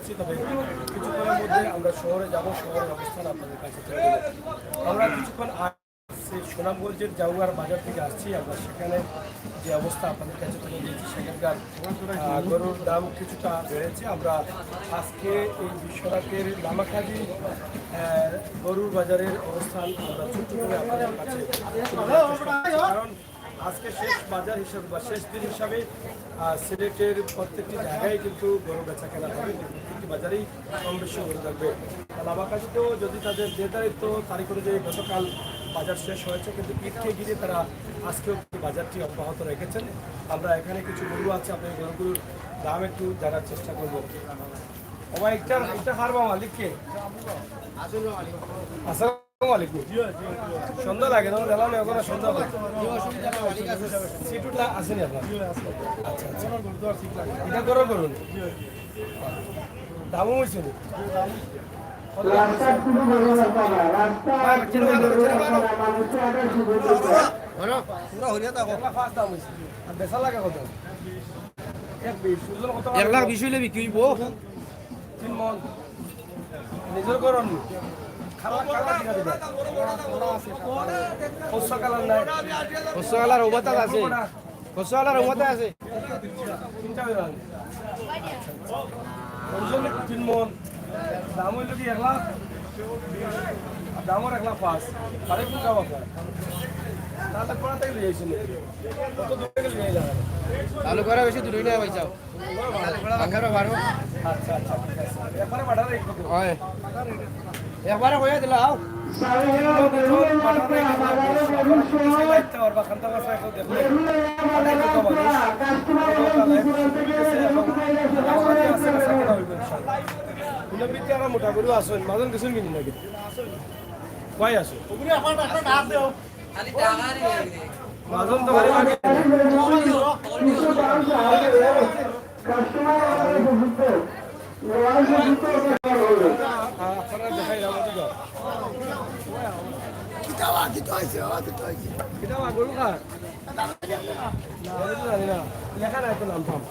করছি, তবে কিছুক্ষণের মধ্যে আমরা শহরে যাব, শহরের অবস্থান আপনাদের কাছে তুলে দেব। আমরা কিছুক্ষণ সুনামগঞ্জের জাউয়ার বাজার থেকে আসছি, আমরা সেখানে যে অবস্থা আপনাদের কাছে তুলে দিয়েছি, সেখানকার গরুর দাম কিছুটা বেড়েছে। আমরা আজকে এই বিশ্বনাথের লামাখাজি গরুর বাজারের অবস্থান আমরা ছোট্ট করে আপনাদের কাছে তুলে দেওয়ার চেষ্টা করছি। কারণ আজকে শেষ বাজার হিসাবে বা শেষ দিন হিসাবে সিলেটের প্রত্যেকটি জায়গায় কিন্তু গরু বেচা কেনা হবে, প্রত্যেকটি বাজারেই কম বেশি গরু থাকবে। লামাকাজিতেও যদি তাদের নির্ধারিত তারিখ অনুযায়ী গতকাল বাজার শেষ হয়েছে, কিন্তু ঈদকে ঘিরে তারা আজকেও বাজারটি অব্যাহত রেখেছেন। আমরা এখানে কিছু গরু আছে, আপনি গরুগুলোর দাম একটু জানার চেষ্টা করবো। আমার একটা হারবা মালিককে আসসালামু আলাইকুম। সন্ধ্যা লাগে তখন গেলাম না, এখন সন্ধ্যা সিটুটা আসেনি আপনার? আচ্ছা আচ্ছা, এটা করো করুন, দামও হয়েছে বেচা লাগে কত? 1,20,000 হইলে বিক্রি হইব। 3 মন নিজের করুন। কসলার ওবাতা আছে, কসলার ওবাতা আছে। 3 মন দাম হইল কি 1 লাখ? দামর 1,05,000 সাড়ে 3 টাকা তাহলে পড়া থেকে লিয়ে আইছিল কত দূর থেকে লিয়ে যাবে? চালু করা বেশি দূরই না ভাই যাও। আঙ্গারও বাড়ো। আচ্ছা আচ্ছা, এবারে বাড়া রেট কত? হয় একবারে কইয়া দিলাও। মোটা গরু আসেন মাজন কিছু কিনি নাকি কয় আসো মাজন তো আপনারা দেখাই যাবো গরু কার জানি না, লেখা নাই তো নাম ফাম।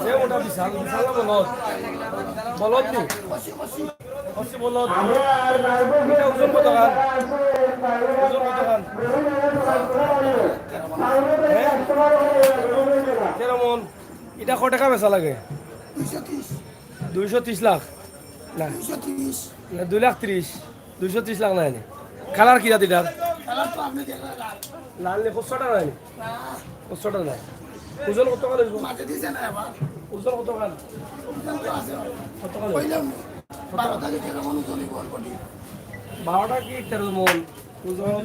যে মোটা বিশাল বিশাল বলদ বলদ নি বলদ ওজন কত গান? ওজন কত গান? কেমন এটা কত টাকা বেচা লাগে? 230 লাখ না 2,30,000 230 লাখ নাই কালার কি জাতি এটার? লাল নে কষ্টটা নাই, কষ্টটা নাই। ওজন কত টাকা লাগবে? ওজন কত টাকা? কত টাকা? 12টা কি 13 মন ওজন,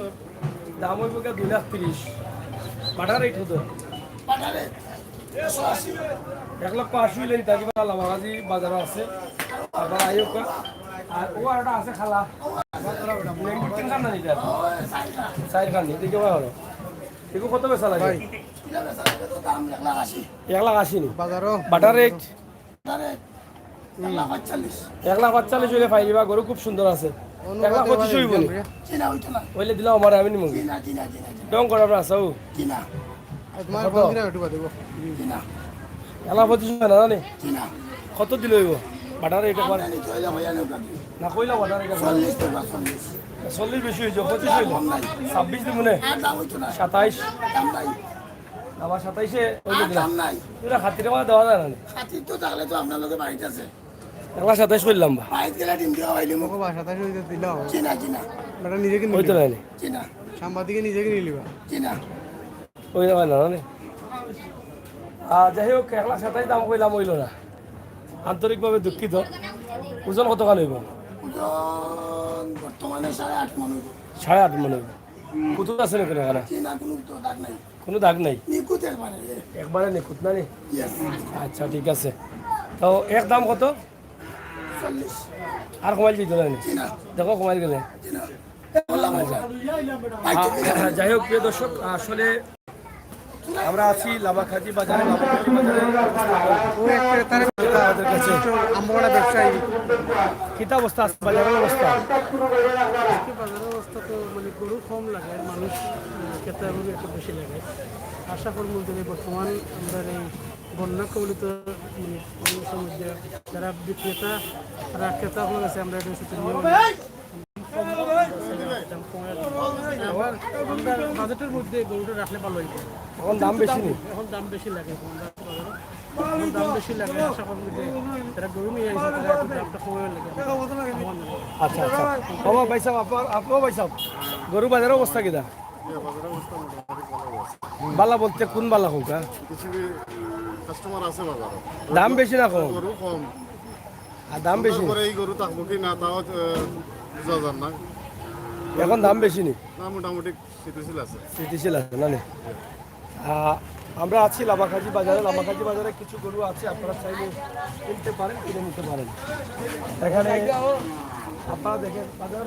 দাম হইব 2,30,000। বাটার রেট হতো 1,80,000 হইলে নিতে কিবা লামাগাজি বাজারও আছে আপনার আয়োগ। আর ও একটা আছে খালা তিনখান না নিতে 4খান নিতে কেমন হলো? এগুলো কত বেচা লাগে? 1,80,000 নি বাজারও বাটার রেট 1,45,000 হইলে পাই যাবা। গরু খুব সুন্দর আছে। 1,25,000 হইব নি হইলে দিলাম আমার আমি নিমু ডং করার আছে ও 1,25,000 না জানি কত দিল হইব বাটার রেট একবার না কইলা বাটার রেট 40 বেশি হয়েছে 25 হইল 26 দিব না 27 আবার 27-এ হইলে দিলাম তুই খাতির টাকা দেওয়া যায় না? 1,27,000 করলাম বা নিজে কিনে হইতো নাই সাংবাদিকে নিজে কিনে নিবা ওই হয় না জানি। যাই হোক 1,27,000 দাম কইলাম হইল না, আন্তরিকভাবে দুঃখিত। ওজন কত কাল হইব? 8.5 মন হইব। কুতুব আছে নাকি এখানে? কোনো দাগ নাই, একবারে নিখুঁত না নি? আচ্ছা ঠিক আছে। তো এক দাম কত? আর কমাইল দিত না দেখো কমাইল গেলে। যাই হোক প্রিয় দর্শক, আসলে আমরা আছি লামাখাজি বাজারে। ব্যবসায়ী কিতা অবস্থা আছে বাজারের অবস্থা? বাজারের অবস্থা তো মানে গরু কম লাগে, মানুষ ক্রেতাগুলো একটু বেশি লাগে। আশা করব যে বর্তমান আমরা এই বন্যা কবলিত মানুষের মধ্যে যারা বিক্রেতা তারা ক্রেতা হয়ে গেছে, আমরা এটা হচ্ছে নিয়ম আবার আমরা বাজেটের মধ্যে গরুটা রাখলে ভালো হইতো। এখন দাম বেশি নেই। এখন দাম বেশি লাগে, এখন দাম বেশি লাগে। আশা করব যে যারা গরু নিয়ে আসে তারা একটু দামটা কমে লাগে। আচ্ছা আচ্ছা বাবা ভাই সাহেব আপনিও ভাই সাহেব গরু বাজারের অবস্থা কিনা? বালা বলতে কোন বালা হোক? কিছু কাস্টমার আছে বাজারে, দাম বেশি না কম? গরু কম, আর দাম বেশি তারপরে এই গরু থাকবো কি না তাও বোঝা যান না। এখন দাম বেশি নেই, না মোটামুটি স্থিতিশীল আছে। স্থিতিশীল আছে না নে? আমরা আছি লামাখাজি বাজারে। লামাখাজি বাজারে কিছু গরু আছে, আপনারা চাইলে কিনতে পারেন, কিনে নিতে পারেন। এখানে আপনারা দেখেন বাজার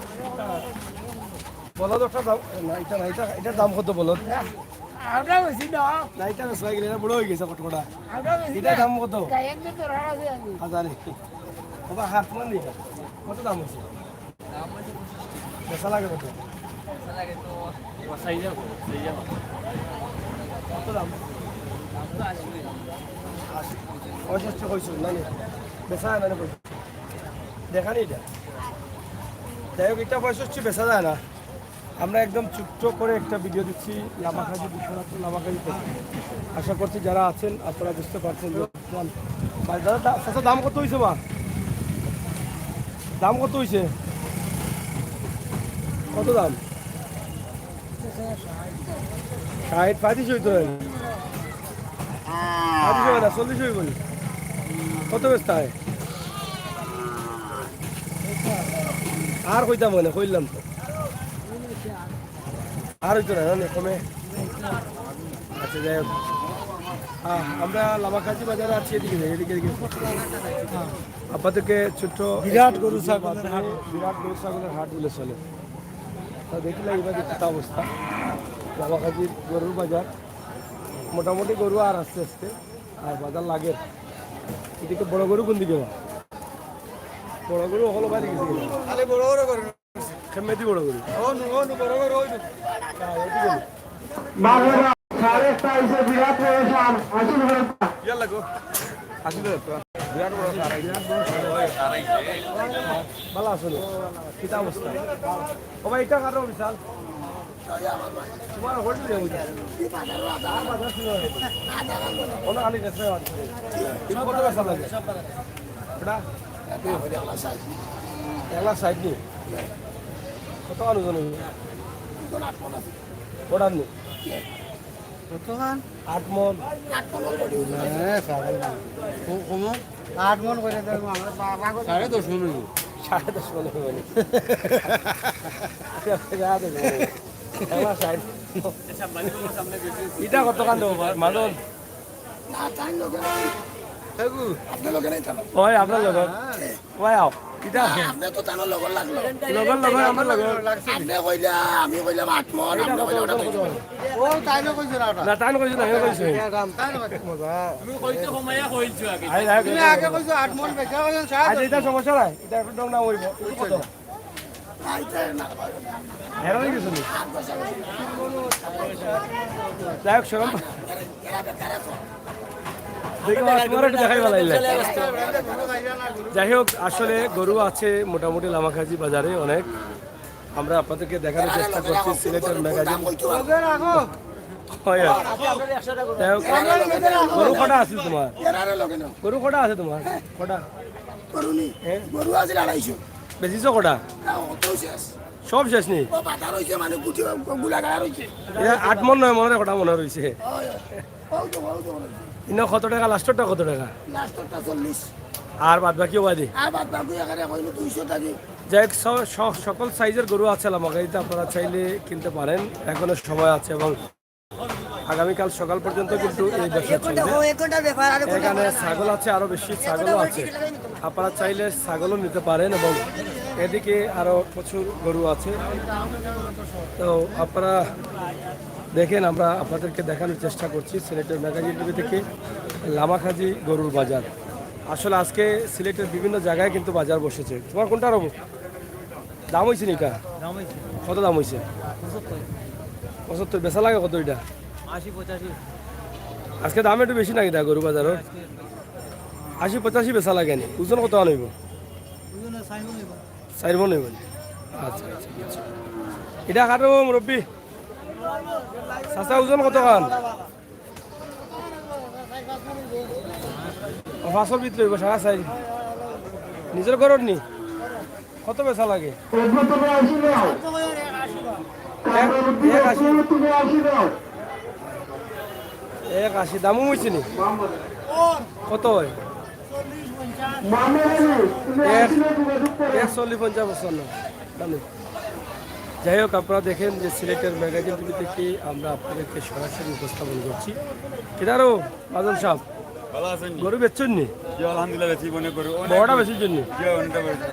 বলদ একটা দাম না, এটা না, এটার দাম কত বলদ? না এটা বেশি গেলে বড় হয়ে গেছে কতটা। এটার দাম কত? হাজারে বাবা হাত মান দিই কত দাম হচ্ছে? বেচা লাগে কত? কত দাম? 65 কইছো না নি? বেচা না নি? দেখা নি এটা। যাই হোক, এটা 65 বেচা যায় না। আমরা একদম ছোট্ট করে একটা ভিডিও দিচ্ছি লামাখাজি, বিশ্বনাথ লামাখাজি থেকে। আশা করছি যারা আছেন আপনারা বুঝতে পারছেন যে দাদা দাম কত হয়েছে? মা দাম কত হয়েছে? কত দাম? 60 35 হইতো না, 35 হয় না, 40 হয়ে গেল। কত ব্যস্ত হয় আর কইতাম মানে কইলাম তো আর হইতো না না কমে। আচ্ছা যাই হোক, আমরা লামাখাজি বাজারে আছি। এদিকে এদিকে আপনাদেরকে ছোট্ট বিরাট গরু ছাগলের হাট, বিরাট গরু ছাগলের হাট বলে চলে। তা দেখলাম এবার একটা অবস্থা লামাখাজির গরুর বাজার। মোটামুটি গরু আর আস্তে আস্তে আর বাজার লাগে। এদিকে বড় গরু কোন দিকে? বড় গরু হলো বাইরে গেছে বড় বড় গরু খেমেদি বড় গরু বড় গরু ভালো আসলে কিতা অবস্থা? ও ভাই এটা কারো বিশাল তোমার হোটেল কত বেচা লাগে? এলা সাইড নি কত আলোচনা ওটার নি 8 মন 8 মন করে দেবো আমরা 10.5 মন। 10.5 মন হবে এটা কত কান দেবো মাদন? ওই আপনার লগত ওই আও এটা আপনি তো তানোর লগর লাগলো লগর লগর আমার লগর আপনি কইলা আমি কইলাম 8 মন আপনি কইলা ওটা কইছো ও তাই না কইছ না ওটা। না তাই কইছো না হে কইছো তুমি কইতে সময়া কইছো আগে। আই আই তুমি আগে কইছো 8 মন বেচা কইছো আজ এটা সমস্যা নাই, এটা একটু ডং না হইব কত আইতে না হেরা হই গেছে নি যাই হোক শরম দেখো তোমার একটু দেখাই ভালো লাগলে। যাই হোক, আসলে গরু আছে মোটামুটি লামাখাজি বাজারে অনেক। আমরা আপনাদেরকে দেখানোর চেষ্টা করছি সিলেটের ম্যাগাজিন। যাই হোক, গরু কটা আছে তোমার? এরারে লগে না গরু কটা আছে তোমার? কটা করুনি গরু আছে 250 বেচিছ? কটা অত শেষ সব শেষ নেই? ও পাতা রইছে মানে গুটি গুলা গায়া রইছে এটা 8 মন 9 মনের কটা মনে রয়েছে। ও তো ইনো কত টাকা? লাস্টটা কত টাকা? লাস্টটা 40 আর বাদ বাকিও বাদে আর বাদ বাকি এখানে কইলো 200 টাকা। যাই হোক, সকল সাইজের গরু আছে লামাখাজিতে, আপনারা চাইলে কিনতে পারেন, এখনো সময় আছে এবং আগামীকাল সকাল পর্যন্ত কিন্তু এই ব্যবসা চলবে। এখানে ছাগল আছে, আরো বেশি ছাগলও আছে, আপনারা চাইলে ছাগলও নিতে পারেন এবং এদিকে আরো প্রচুর গরু আছে। তো আপনারা দেখেন, আমরা আপনাদেরকে দেখানোর চেষ্টা করছি সিলেটের ম্যাগাজিন টিভি থেকে লামাখাজি গরুর বাজার। আসলে আজকে সিলেটের বিভিন্ন জায়গায় কিন্তু বাজার বসেছে। তোমার কোনটা রব দাম হয়েছে? এটা কত দাম হয়েছে? 75 বেচা লাগে কত এটা? 80-85 আজকে দাম একটু বেশি নাকি দা গরু বাজারের? 80-85 বেচা লাগে নি? ওজন কত আনইব? 4 মন হইব। আচ্ছা আচ্ছা বুঝছি। এটা কাটো মুরব্বী চাচা ওজন কত খান? 500 ভিতরে হইব 4.5 নিজের ঘরত নি কত বেচা লাগে? 180 দামও হয়েছে নি কত হয়? 140-50 বছর না দাম। যাই হোক আপনারা দেখেন যে সিলেটের ম্যাগাজিন টিভি থেকে আমরা আপনাদেরকে সরাসরি উপস্থাপন করছি। কেদারও বাদল সাহেব ভালো আছেন? গরু বেচছেন নি? জি আলহামদুলিল্লাহ বেশি মনে করি বড়টা বেশির জন্য। জি অনেকটা বেশি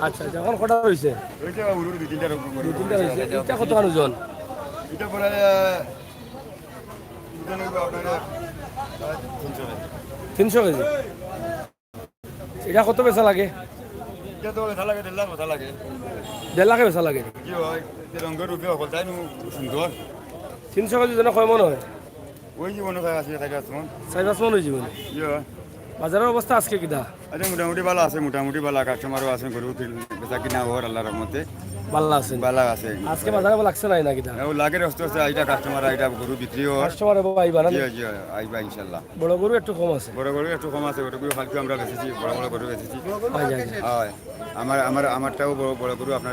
আচ্ছা যখন কটা রয়েছে? ওইটা উড়ুর 2-3টা রকম করে 2-3টা রয়েছে। এটা কত ওজন? এটা পরে ওজন হইব আপনার 300 কেজি। এটা কত বেচা লাগে? এটা তো ভালো লাগে 1.5 লাখ ভালো লাগে 1.5 লাখে বেচা লাগে। কি হয় যে রঙের রূপে হল তাই সুন্দর 300 কেজি যেন কয় মন হয়? ওই জীবনে খাই আছে খাই আছে 4-5 মন হয়ে যাবে। কি হয় বাজারের অবস্থা আজকে কিনা? আচ্ছা মোটামুটি ভালো আছে মোটামুটি ভালো কাস্টমারও আছে গরু বেচা কিনা হওয়ার আল্লাহর রহমতে ভালো আছেন? ভালো আছে আজকে বাজারে লাগছে নাই না কিনা? ও লাগের অস্ত আছে এইটা কাস্টমার এইটা গরু বিক্রি হওয়ার কাস্টমার আইবা না? জি জি আইবা ইনশাআল্লাহ। বড় গরু একটু কম আছে। বড় গরু একটু কম আছে, বড় গরু ফালতু আমরা বেচেছি, বড় বড় গরু বেচেছি। হয় আমারটাও বড় গরু আপনার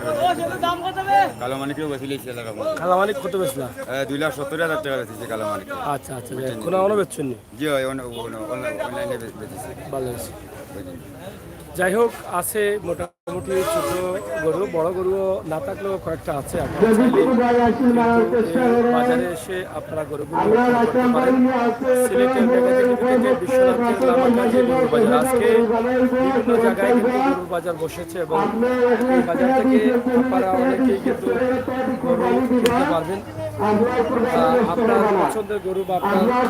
কালো মানিকেও বেশি লেগেছে এলাকা কালামালিক কত বেচলা? 2,70,000 টাকা বেচেছি কালো মানিক। আচ্ছা আচ্ছা কোনো বেচছেন নি? জি অনলাইনে বেচেছি। ভালো হয়েছে। যাই হোক আছে মোটামুটি ছোট গরু বড় গরুও না থাকলেও কয়েকটা আছে। আপনারা চাইলে কিন্তু বাজারে এসে আপনারা গরুগুলো করতে পারেন। সিলেটের ম্যাগাজিন থেকে বিশ্বনাথের লামাকাজি গরু বাজার আজকে বিভিন্ন জায়গায় কিন্তু গরু বাজার বসেছে এবং এই বাজার থেকে আপনারা অনেকেই কিন্তু গরু কিনতে পারবেন। আপনার পছন্দের গরু বা আপনার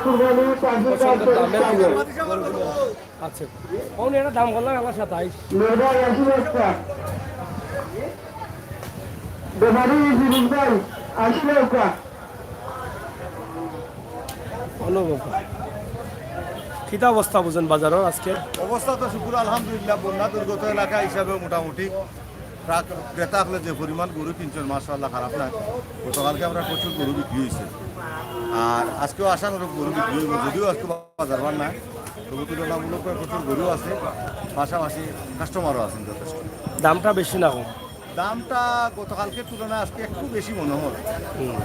পছন্দের দামের গরুগুলো আছে। কোন এটা দাম করলাম আমার 27 অনুভব কিতা অবস্থা বুঝেন বাজারের আজকে? অবস্থা তো শুকুর আলহামদুলিল্লাহ বন্যা দুর্গত এলাকা হিসাবে মোটামুটি ক্রেতা হলে যে পরিমাণ গরু কিনছেন মাশাআল্লাহ খারাপ না। গতকালকে আমরা প্রচুর গরু বিক্রি হয়েছে আর আজকেও আশানুরূপ গরু বিক্রি হইব, যদিও আজকে বাজার বার না তবু তুলনামূলক প্রচুর গরু আছে, পাশাপাশি কাস্টমারও আছেন যথেষ্ট। দামটা বেশি না কম? দামটা গতকালকে তুলনায় আজকে একটু বেশি মনে হয়,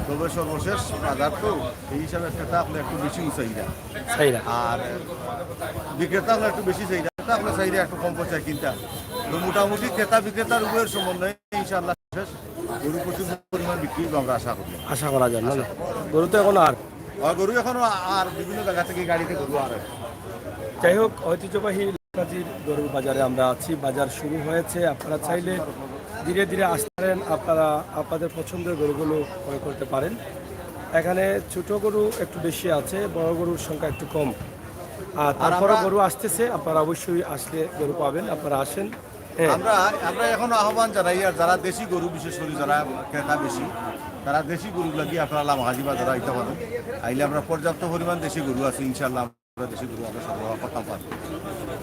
তবে সর্বশেষ বাজার তো এই হিসাবে ক্রেতা হলে একটু বেশি চাহিদা চাহিদা আর বিক্রেতা হলে একটু বেশি চাহিদা, ক্রেতা হলে চাহিদা একটু কম পয়সায় কিনতে। তো মোটামুটি ক্রেতা বিক্রেতার উভয়ের সমন্বয়ে ইনশাআল্লাহ শেষ গরু প্রচুর পরিমাণ বিক্রি আমরা আশা করা যায় না? গরু তো এখন আর গরু এখনো আর বিভিন্ন জায়গা থেকে গাড়িতে গরু আর। যাই হোক ঐতিহ্যবাহী লামাকাজির গরুর বাজারে আমরা আছি। বাজার শুরু হয়েছে, আপনারা চাইলে ধীরে ধীরে আসতে পারেন, আপনারা আপনাদের পছন্দের গরুগুলো ক্রয় করতে পারেন। এখানে ছোট গরু একটু বেশি আছে, বড় গরুর সংখ্যা একটু কম। আর তারপরে গরু আসতেছে, আপনারা অবশ্যই আসলে গরু পাবেন, আপনারা আসেন। আমরা এখন আহ্বান জানাই আর যারা দেশি গরু বিশেষ করে যারা ক্রেতা বেশি তারা দেশি গরুগুলা দিয়ে আপনারা লামাকাজি বাজারে আইতে পারেন। আইলে আমরা পর্যাপ্ত পরিমাণ দেশি গরু আছে ইনশাআল্লাহ, আমরা দেশি গরু আমরা সরবরাহ করতে পারবো।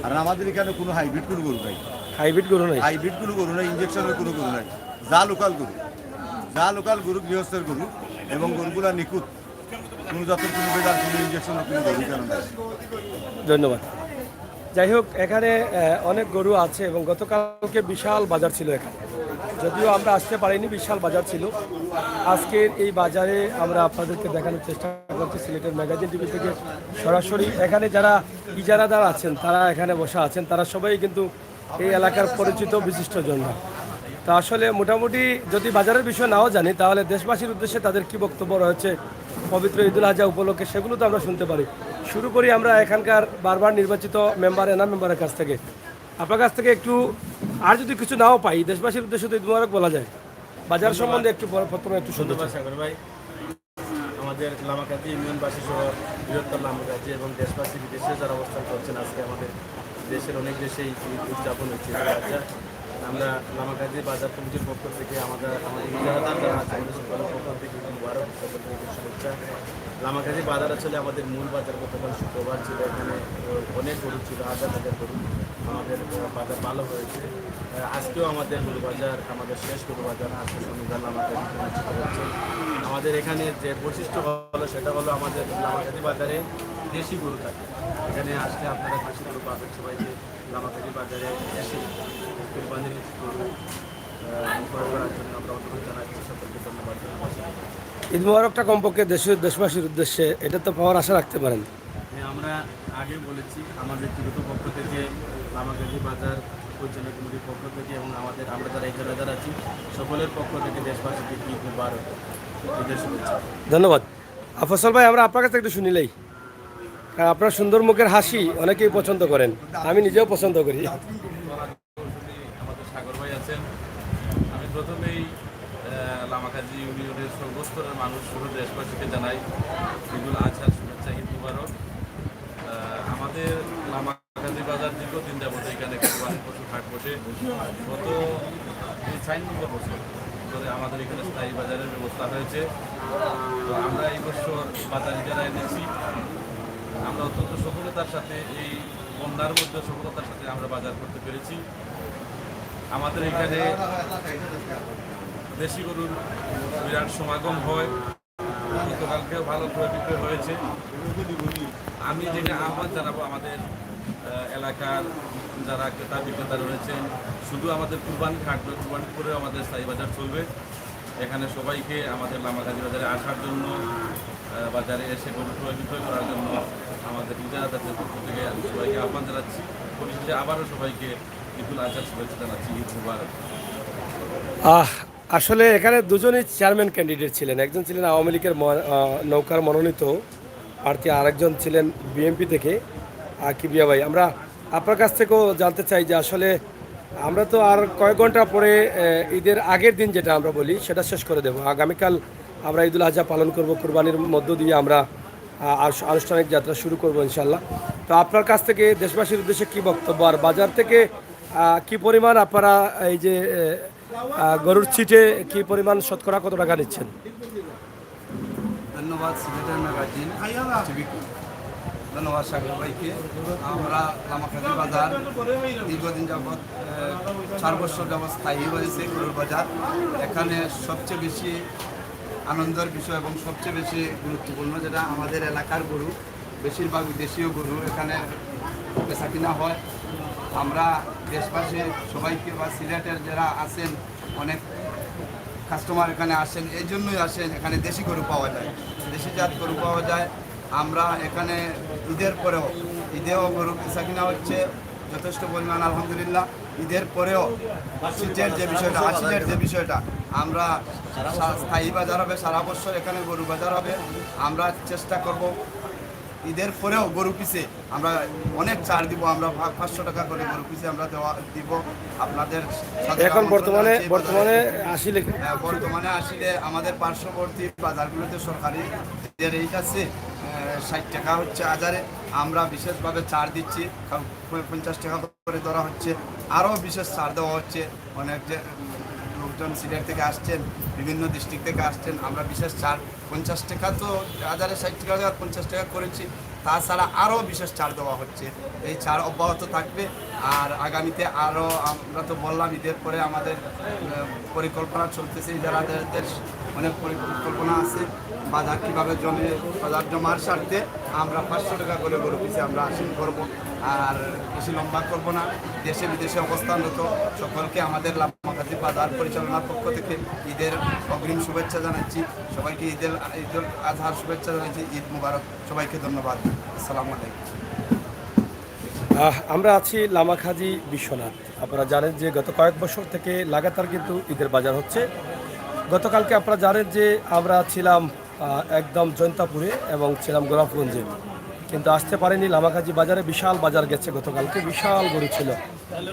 আর আমাদের এখানে কোনো হাইব্রিড কোনো গরু নাই, হাইব্রিড গরু নাই, হাইব্রিড কোনো গরু নাই, ইঞ্জেকশনের কোনো গরু নাই, যা লোকাল গরু গৃহস্থের গরু এবং গরুগুলা নিখুঁত, কোনো জাতের কোনো বেদার কোনো ইঞ্জেকশনের কোনো গরু কেন নাই। ধন্যবাদ। যাই হোক এখানে অনেক গরু আছে এবং গতকালকে বিশাল বাজার ছিল এখানে, যদিও আমরা আসতে পারিনি, বিশাল বাজার ছিল। আজকের এই বাজারে আমরা আপনাদেরকে দেখানোর চেষ্টা করছি সিলেটের ম্যাগাজিন টিভি থেকে সরাসরি। এখানে যারা ইজারাদার আছেন তারা এখানে বসা আছেন, তারা সবাই কিন্তু এই এলাকার পরিচিত বিশিষ্ট জন। তা আসলে মোটামুটি যদি বাজারের বিষয় নাও জানি তাহলে দেশবাসীর উদ্দেশ্যে তাদের কি বক্তব্য রয়েছে পবিত্র ঈদুল আজহা উপলক্ষে সেগুলো তো আমরা শুনতে পারি। শুরু করি আমরা এখানকার বারবার নির্বাচিত মেম্বার এনাম মেম্বারের কাছ থেকে। আপনার কাছ থেকে একটু আর যদি কিছু নাও পাই দেশবাসীর উদ্দেশ্যে তো ঈদ মুবারক বলা যায়, বাজার সম্বন্ধে একটু প্রথমে একটু শুনতে চাই। সাগর ভাই, আমাদের লামাকাজি ইউনিয়নবাসী সহ বৃহত্তর লামাকাজি এবং দেশবাসী বিদেশে যারা অবস্থান করছেন, আজকে আমাদের দেশের অনেক দেশেই ঈদ উদযাপন হচ্ছে। আমরা লামাকাজি বাজার কমিটির পক্ষ থেকে আমাদের ইজারাদার যারা আছে আমাদের সকলের পক্ষ থেকে মুবারক, সকল থেকে শুভেচ্ছা। লামাকাজি বাজার আসলে আমাদের মূল বাজার গতকাল শুক্রবার ছিল, এখানে অনেক গরু ছিল, হাজার হাজার গরু। আমাদের বাজার ভালো হয়েছে। আজকেও আমাদের গরু বাজার, আমাদের শেষ গরু বাজার আজকে শনিবার লামাকাজি অনুষ্ঠিত হচ্ছে। আমাদের এখানে যে বৈশিষ্ট্য হলো সেটা হলো আমাদের লামাকাজি বাজারে দেশি গরু থাকে। এখানে আসলে আপনারা দেশি গরু পাবেন। সবাইকে লামাকাজি বাজারে এসে কুরবানির গরু ক্রয় করার জন্য আমরা অনুরোধ জানাচ্ছি। সকলকে ধন্যবাদ জানাচ্ছি। ঈদ মোবারকটা কমপক্ষে দেশবাসীর উদ্দেশ্যে এটা তো পাওয়ার আশা রাখতে পারেন। হ্যাঁ, আমরা আগে বলেছি আমাদের ব্যক্তিগত পক্ষ থেকে, লামাকাজি বাজার পরিচালনা কমিটির পক্ষ থেকে এবং আমরা যারা ইজারাদার আছি সকলের পক্ষ থেকে দেশবাসীকে ঈদ মোবারক, ঈদের শুভেচ্ছা। ধন্যবাদ। ফসল ভাই, আমরা আপনার কাছে একটু শুনিলেই, কারণ আপনার সুন্দর মুখের হাসি অনেকেই পছন্দ করেন, আমি নিজেও পছন্দ করি। আমাদের সাগর ভাই আছেন। আমি প্রথমেই লামাকাজি ইউনিয়নের সর্বস্তরের মানুষ সহ দেশবাসীকে জানাই ঈদুল আজহার শুভেচ্ছা, ঈদ মুবারক। আমাদের লামাকাজি বাজার দীর্ঘদিন যাবত এখানে কোরবানির পশু হাট বসে, গত 4 নম্বর বছর ধরে আমাদের এখানে স্থায়ী বাজারের ব্যবস্থা হয়েছে। তো আমরা এই বছর বাজার ইজারা এনেছি। আমরা অত্যন্ত সফলতার সাথে এই বন্যার মধ্যে সফলতার সাথে আমরা বাজার করতে পেরেছি। আমাদের এখানে দেশি গরুর বিরাট সমাগম হয়, গতকালকেও ভালো ক্রয় বিক্রয় হয়েছে। আমি যেটা আহ্বান জানাবো আমাদের এলাকার যারা ক্রেতা বিক্রেতা রয়েছেন, শুধু আমাদের কুরবানি হাট নয়, কুরবানির পরেও আমাদের স্থায়ী বাজার চলবে। এখানে সবাইকে আমাদের লামাকাজি বাজারে আসার জন্য, বাজারে এসে গরু ক্রয় বিক্রয় করার জন্য আমাদের ইজারাদারদের পক্ষ থেকে আমি সবাইকে আহ্বান জানাচ্ছি। পরিশেষে আবারও সবাইকে ঈদুল আজহার শুভেচ্ছা জানাচ্ছি, ঈদ মুবারক। আসলে এখানে দুজনই চেয়ারম্যান ক্যান্ডিডেট ছিলেন, একজন ছিলেন আওয়ামী লীগের নৌকার মনোনীত প্রার্থী, আরেকজন ছিলেন বিএনপি থেকে কিবিয়া ভাই। আমরা আপনার কাছ থেকেও জানতে চাই যে আসলে আমরা তো আর কয়েক ঘন্টা পরে ঈদের আগের দিন যেটা আমরা বলি সেটা শেষ করে দেব। আগামীকাল আমরা ঈদুল আজহা পালন করব, কুরবানির মধ্য দিয়ে আমরা আনুষ্ঠানিক যাত্রা শুরু করব ইনশাল্লাহ। তো আপনার কাছ থেকে দেশবাসীর উদ্দেশ্যে কী বক্তব্য, আর বাজার থেকে কি পরিমাণ আপনারা এই যে গরুর ছিটে কি পরিমাণ শতকরা কত টাকা নিচ্ছেন? ধন্যবাদ সিলেটের ম্যাগাজিন টিভিকে, ধন্যবাদ সাগর ভাইকে। আমরা লামাকাজি বাজার দীর্ঘদিন যাবৎ 4 বছর যাবৎ স্থায়ী হয়েছে গরুর বাজার। এখানে সবচেয়ে বেশি আনন্দের বিষয় এবং সবচেয়ে বেশি গুরুত্বপূর্ণ যেটা আমাদের এলাকার গরু, বেশিরভাগ দেশীয় গরু এখানে বেচা কিনা হয়। আমরা দেশবাসী সবাইকে বা সিলেটের যারা আছেন অনেক কাস্টমার এখানে আসেন, এই জন্যই আসেন, এখানে দেশি গরু পাওয়া যায়, দেশি জাত গরু পাওয়া যায়। আমরা এখানে ঈদের পরেও, ঈদেও গরু বেচা কিনা হচ্ছে যথেষ্ট পরিমাণ আলহামদুলিল্লাহ। ঈদের পরেও সিটের যে বিষয়টা, হাসিলের যে বিষয়টা, আমরা স্থায়ী বাজার হবে, সারা বছর এখানে গরু বাজার হবে। আমরা চেষ্টা করব ঈদের পরেও গরু পিছে আমরা অনেক ছাড় দিব। আমরা 500 টাকা করে গরু পিছে আমরা দিব আপনাদের সাথে। এখন বর্তমানে আসলে আমাদের পার্শ্ববর্তী বাজারগুলোতে সরকারি যে রেট আছে 60 টাকা হচ্ছে হাজারে, আমরা বিশেষভাবে ছাড় দিচ্ছি, 50 টাকা করে ধরা হচ্ছে। আরও বিশেষ ছাড় দেওয়া হচ্ছে। অনেক যে লোকজন সিলেট থেকে আসছেন, বিভিন্ন ডিস্ট্রিক্ট থেকে আসছেন, আমরা বিশেষ ছাড় 50 টাকা তো হাজারে 60 টাকা 50 টাকা করেছি, তাছাড়া আরও বিশেষ ছাড় দেওয়া হচ্ছে। এই ছাড় অব্যাহত থাকবে। আর আগামীতে আরও, আমরা তো বললাম ঈদের পরে আমাদের পরিকল্পনা চলতেছে, ইজারাদের অনেক পরিকল্পনা আছে। বাজার কীভাবে বাজার জমার স্বার্থে আমরা 500 টাকা করে গরু পিছিয়ে আমরা আসীন করবো। আর বেশি লম্বা করবো না। দেশে বিদেশে অবস্থানরত সকলকে আমাদের লামাকাজি বাজার পরিচালনার পক্ষ থেকে ঈদের অগ্রিম শুভেচ্ছা জানাচ্ছি। সবাইকে ঈদুল আজহার শুভেচ্ছা জানাচ্ছি। ঈদ মুবারক সবাইকে, ধন্যবাদ। আসসালামু আলাইকুম। আমরা আছি লামাকাজি বিশ্বনাথ। আপনারা জানেন যে গত কয়েক বছর থেকে লাগাতার কিন্তু ঈদের বাজার হচ্ছে। গতকালকে আপনারা জানেন যে আমরা ছিলাম একদম জৈন্তাপুরে এবং ছিলাম গোলাপগঞ্জে, কিন্তু আসতে পারিনি। লামাকাজি বাজারে বিশাল বাজার গেছে, গতকালকে বিশাল গরু ছিল,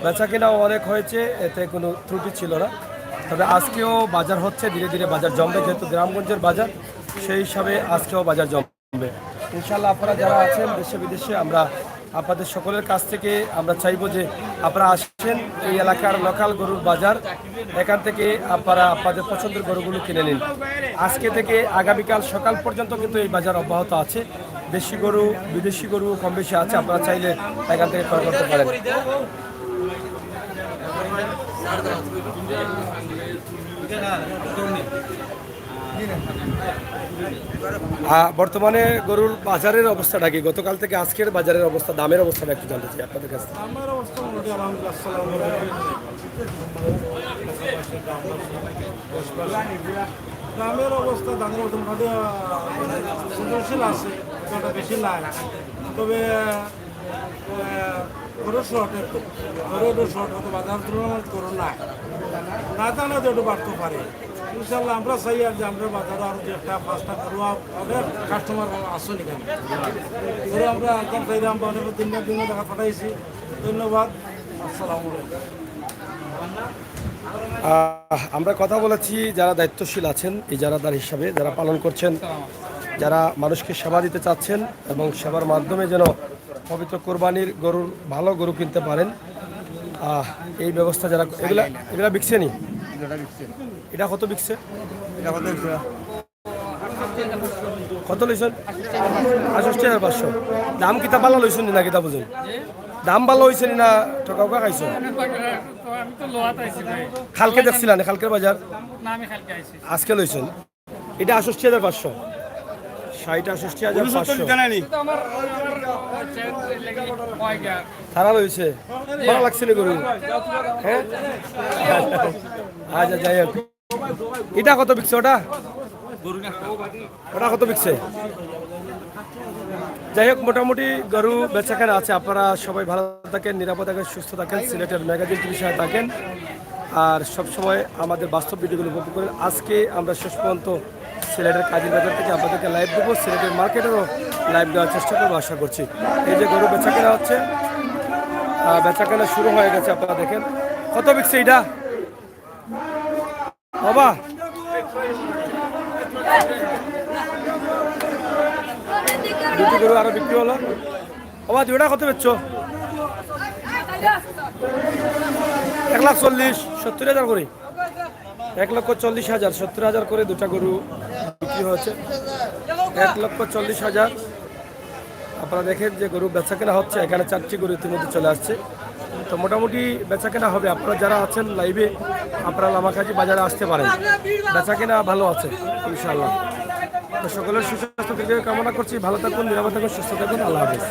বেচা কেনাও অনেক হয়েছে, এতে কোনো ত্রুটি ছিল না। তবে আজকেও বাজার হচ্ছে, ধীরে ধীরে বাজার জমবে, যেহেতু গ্রামগঞ্জের বাজার সেই হিসাবে আজকেও বাজার জমবে ইনশাল্লাহ। আপনারা যারা আছেন দেশে বিদেশে, আমরা আপনাদের সকলের কাছ থেকে আমরা চাইবো যে আপনারা আসেন এই এলাকার লোকাল গরুর বাজার, এখান থেকে আপনারা আপনাদের পছন্দের গরুগুলো কিনে নিন। আজকে থেকে আগামীকাল সকাল পর্যন্ত কিন্তু এই বাজার অব্যাহত আছে। দেশি গরু বিদেশি গরু কম বেশি আছে, আপনারা চাইলে এখান থেকে ক্রয় করতে পারেন। বর্তমানে গরুর বাজারের অবস্থাটা কি? গতকাল থেকে আজকের বাজারের অবস্থা, দামের অবস্থাটা একটু জানতে চাই আপনাদের কাছে। আমার অবস্থা মোটামুটি আলহামদুলিল্লাহ দামের অবস্থা দামের মোটামুটি সৃজনশীল আছে, অতটা বেশি নাই। তবে গরু শর্ট একটু গরু শর্ট হতো, বাজার তুলনায় গরু নাই, না তাহলে তো একটু বাড়তে পারে। ইনশাল্লাহ আমরা চাই আর যে আমরা বাজারে আরও যে একটা 5টা গরু অনেক কাস্টমার আসুন এখানে গরু আমরা একদম চাইলে আমরা অনেক দিন দেখা পাঠাইছি। ধন্যবাদ, আসসালামু আলাইকুম। আমরা কথা বলেছি যারা দায়িত্বশীল আছেন, ইজারাদার হিসাবে যারা পালন করছেন, যারা মানুষকে সেবা দিতে চাচ্ছেন এবং সেবার মাধ্যমে যেন পবিত্র কোরবানির গরুর ভালো গরু কিনতে পারেন, এই ব্যবস্থা যারা এগুলা বিকছে নি। এটা কত বিকছে? কত লইছেন? ৬৮,৫০০। দাম কিতা ভালো লইছেন না কিতা বুঝুন? দাম ভালো হয়েছে না ঠকাউকা খাইছো? খালকে দেখছিলেন খালকের বাজার আজকে লইছেন? এটা ৬৮,৫০০, ৬০,৬৮,৫০০ খারাপ হয়েছে। ভালো লাগছে না গরু? হ্যাঁ, আচ্ছা যাই হোক। এটা কত বিকছে? ওটা কত বিকছে? যাই হোক, মোটামুটি গরু বেচাকেনা আছে। আপনারা সবাই ভালো থাকেন, নিরাপদ থাকেন, সুস্থ থাকেন, সিলেটের ম্যাগাজিন টিভির সাথে থাকেন আর সবসময় আমাদের বাস্তব ভিডিওগুলো উপভোগ করেন। আজকে আমরা শেষ পর্যন্ত সিলেটের কাজী বাজার থেকে আপনাদেরকে লাইভ দেবো, সিলেটের মার্কেটেরও লাইভ দেওয়ার চেষ্টা করবো আশা করছি। এই যে গরু বেচাকেনা হচ্ছে, বেচাকেনা শুরু হয়ে গেছে। আপনারা দেখেন কত বিকছে এটা বাবা? দুটি গরু আরো বিক্রি হলো বাবা। দুটা কত বেচছো? 1,40,000 70,000 করে, 1,40,000 70,000 করে দুটা গরু বিক্রি হয়েছে। 1,40,000। আপনারা দেখেন যে গরু বেচাকেনা হচ্ছে। এখানে 4টি গরু ইতিমধ্যে চলে আসছে। তো মোটামুটি বেচাকেনা হবে। আপনারা যারা আছেন লাইভে, আপনারা লামাকাজি বাজারে আসতে পারেন, বেচাকেনা ভালো আছে ইনশাআল্লাহ। তো সকলের সুস্বাস্থ্য থেকে কামনা করছি। ভালো থাকুন, নিরাপদ থাকুন, সুস্থ থাকুন। আল্লাহ হাফেজ।